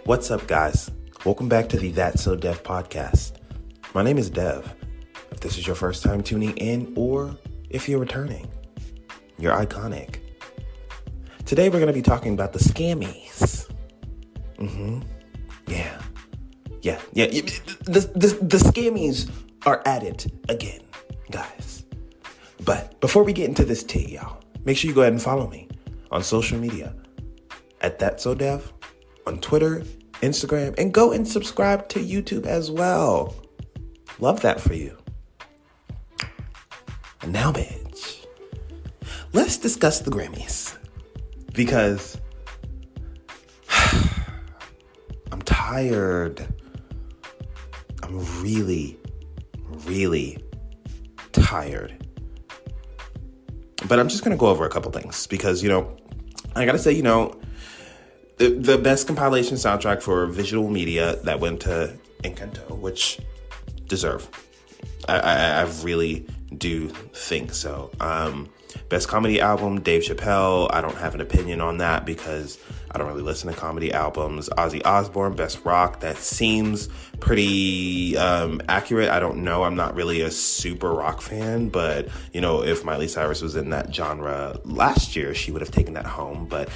What's up, guys? Welcome back to the Thatssowdev podcast. My name is Dev. If this is your first time tuning in, or if you're returning, you're iconic. Today we're going to be talking about the scammies. Yeah. The scammies are at it again, guys. But before we get into this tea, y'all, make sure you go ahead and follow me on social media at Thatssowdev, on Twitter, Instagram, and go and subscribe to YouTube as well. Love that for you. And now, bitch, let's discuss the Grammys. Because I'm tired. I'm really tired. But I'm just going to go over a couple things because, I got to say, the best compilation soundtrack for visual media that went to Encanto, which deserve. I really do think so. Best comedy album, Dave Chappelle. I don't have an opinion on that because I don't really listen to comedy albums. Ozzy Osbourne, best rock. That seems pretty accurate. I don't know. I'm not really a super rock fan, but if Miley Cyrus was in that genre last year, she would have taken that home. But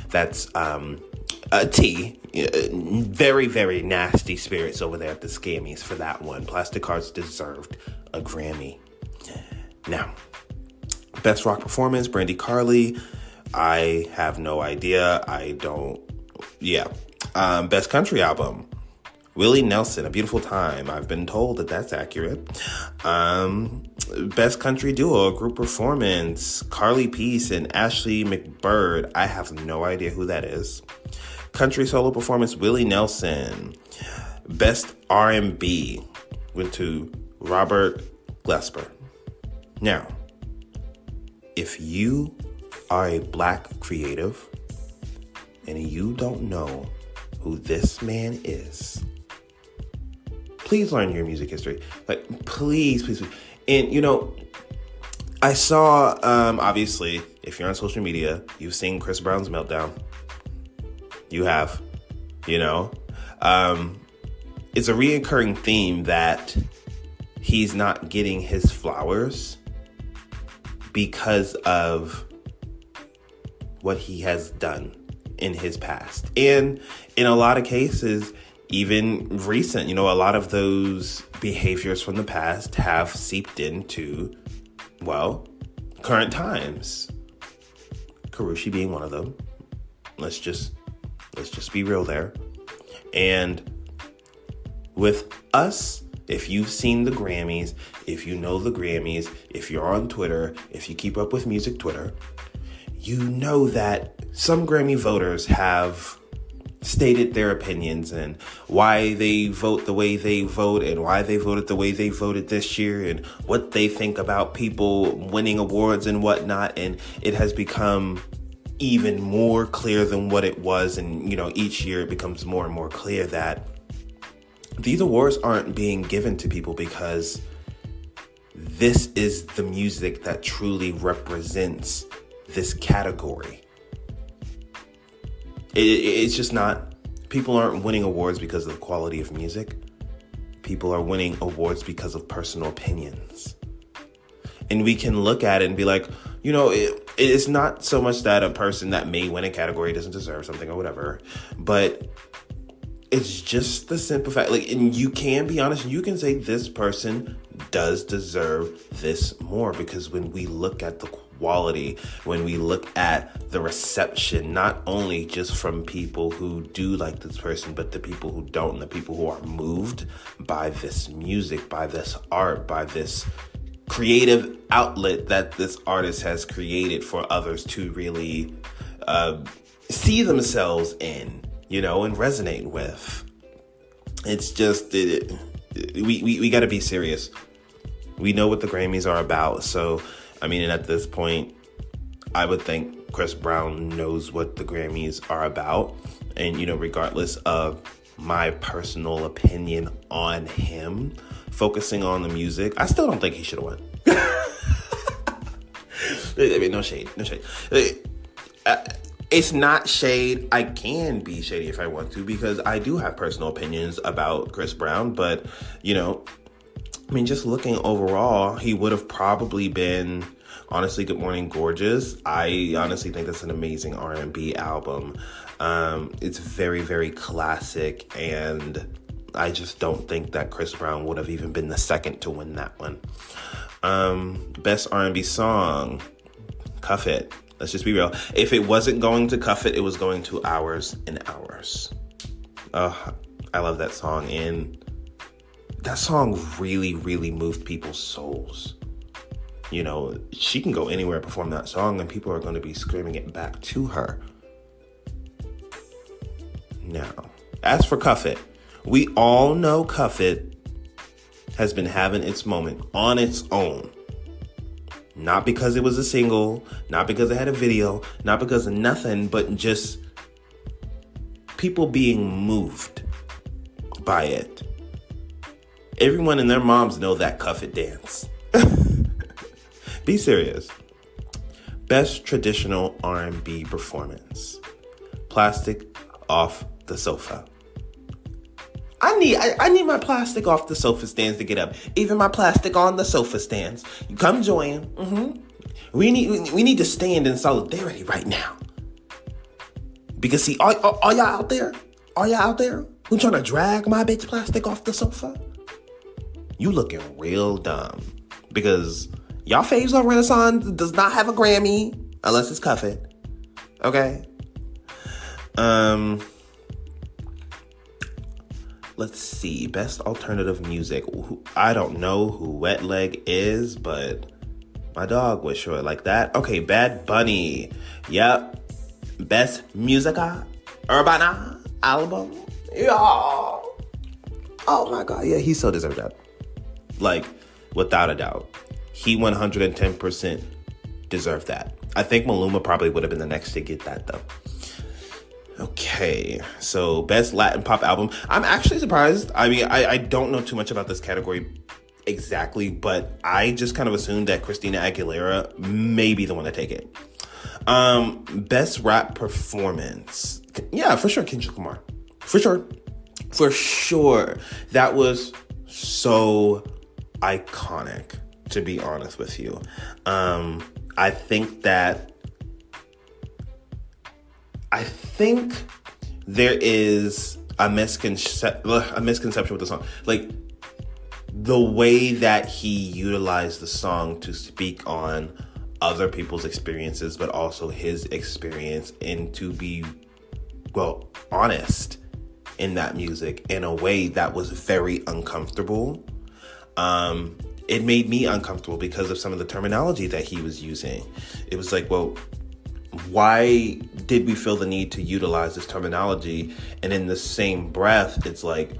that's a T. Very, very nasty spirits over there at the Scammies for that one. Plastic Hearts deserved a Grammy. Now, best rock performance, Brandy Carly. I have no idea. Best country album, Willie Nelson, A Beautiful Time. I've been told that that's accurate. Best country duo, group performance, Carly Peace and Ashley McBird. I have no idea who that is. Country solo performance, Willie Nelson. Best R&B went to Robert Glasper. Now, if you are a black creative and you don't know who this man is, please learn your music history. Please. And, I saw, obviously, if you're on social media, you've seen Chris Brown's Meltdown. You have, it's a reoccurring theme that he's not getting his flowers because of what he has done in his past. And in a lot of cases, even recent, a lot of those behaviors from the past have seeped into, current times. Karrueche being one of them. Let's just be real there. And with us, if you've seen the Grammys, if you know the Grammys, if you're on Twitter, if you keep up with music Twitter, you know that some Grammy voters have stated their opinions and why they vote the way they vote and why they voted the way they voted this year and what they think about people winning awards and whatnot. And it has become even more clear than what it was. And, each year it becomes more and more clear that these awards aren't being given to people because this is the music that truly represents this category. It's just not. People aren't winning awards because of the quality of music. People are winning awards because of personal opinions. And we can look at it and be like, it's not so much that a person that may win a category doesn't deserve something or whatever, but it's just the simple fact, and you can be honest, and you can say this person does deserve this more, because when we look at the quality, when we look at the reception, not only just from people who do like this person, but the people who don't, and the people who are moved by this music, by this art, by this creative outlet that this artist has created for others to really see themselves in, and resonate with. It's just, we got to be serious. We know what the Grammys are about. So, and at this point, I would think Chris Brown knows what the Grammys are about. And, regardless of my personal opinion on him, focusing on the music, I still don't think he should have won. No shade. It's not shade. I can be shady if I want to, because I do have personal opinions about Chris Brown. But, you know, I mean, just looking overall, he would have probably been, honestly, Good Morning Gorgeous. I honestly think that's an amazing R&B album. It's very, very classic, and I just don't think that Chris Brown would have even been the second to win that one. Best R&B song, Cuff It. Let's just be real. If it wasn't going to Cuff It, it was going to Hours and Hours. I love that song. And that song really, really moved people's souls. You know, she can go anywhere, perform that song, and people are going to be screaming it back to her. Now, as for Cuff It, we all know Cuff It has been having its moment on its own. Not because it was a single, not because it had a video, not because of nothing, but just people being moved by it. Everyone and their moms know that Cuff It dance. Be serious. Best traditional R&B performance. Plastic Off the Sofa. I need my plastic off the sofa stands to get up. Even my plastic on the sofa stands. You come join. We need to stand in solidarity right now. Because see, are y'all out there? Are y'all out there who trying to drag my bitch plastic off the sofa? You looking real dumb. Because y'all faves on Renaissance does not have a Grammy unless it's Cuff It. Okay? Let's see. Best alternative music. I don't know who Wet Leg is, but my dog was sure like that. Okay, Bad Bunny. Yep. Best Musica Urbana album. Yeah. Oh my God. Yeah, he so deserved that. Like, without a doubt. He 110% deserved that. I think Maluma probably would have been the next to get that, though. Okay, so best Latin pop album. I'm actually surprised. I mean, I don't know too much about this category exactly, but I just kind of assumed that Christina Aguilera may be the one to take it. Best rap performance. Yeah, for sure, Kendrick Lamar. For sure. That was so iconic, to be honest with you. I think there is a misconception with the song. Like, the way that he utilized the song to speak on other people's experiences, but also his experience, and to be, well, honest in that music in a way that was very uncomfortable. It made me uncomfortable because of some of the terminology that he was using. It was like, well, why did we feel the need to utilize this terminology? And in the same breath, it's like,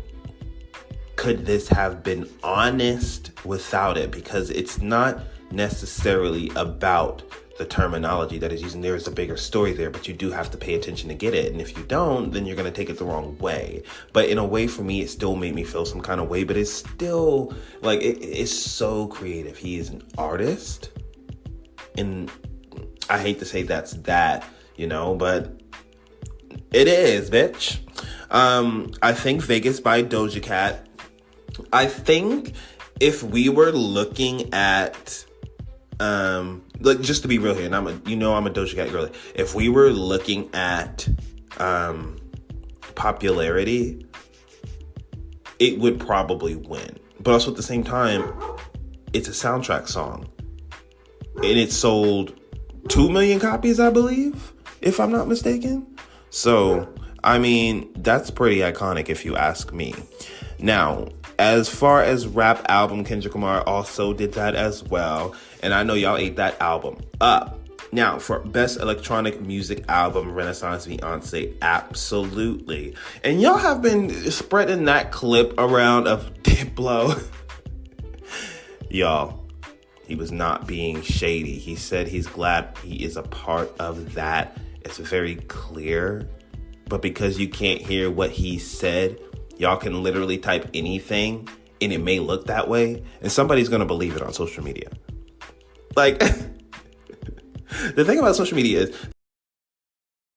could this have been honest without it? Because it's not necessarily about the terminology that is using. There is a bigger story there, but you do have to pay attention to get it. And if you don't, then you're going to take it the wrong way. But in a way, for me, it still made me feel some kind of way, but it's still like, it's so creative. He is an artist, and I hate to say that's that, you know, but it is, bitch. I think Vegas by Doja Cat. I think if we were looking at, like, just to be real here, and I'm a Doja Cat girly. If we were looking at popularity, it would probably win. But also at the same time, it's a soundtrack song, and it sold 2 million copies, I believe, if I'm not mistaken. So, I mean, that's pretty iconic if you ask me. Now, as far as rap album, Kendrick Lamar also did that as well. And I know y'all ate that album up. Now, for best electronic music album, Renaissance Beyonce, absolutely. And y'all have been spreading that clip around of Diplo. Y'all, he was not being shady. He said he's glad he is a part of that. It's very clear. But because you can't hear what he said, y'all can literally type anything and it may look that way. And somebody's going to believe it on social media. Like, the thing about social media is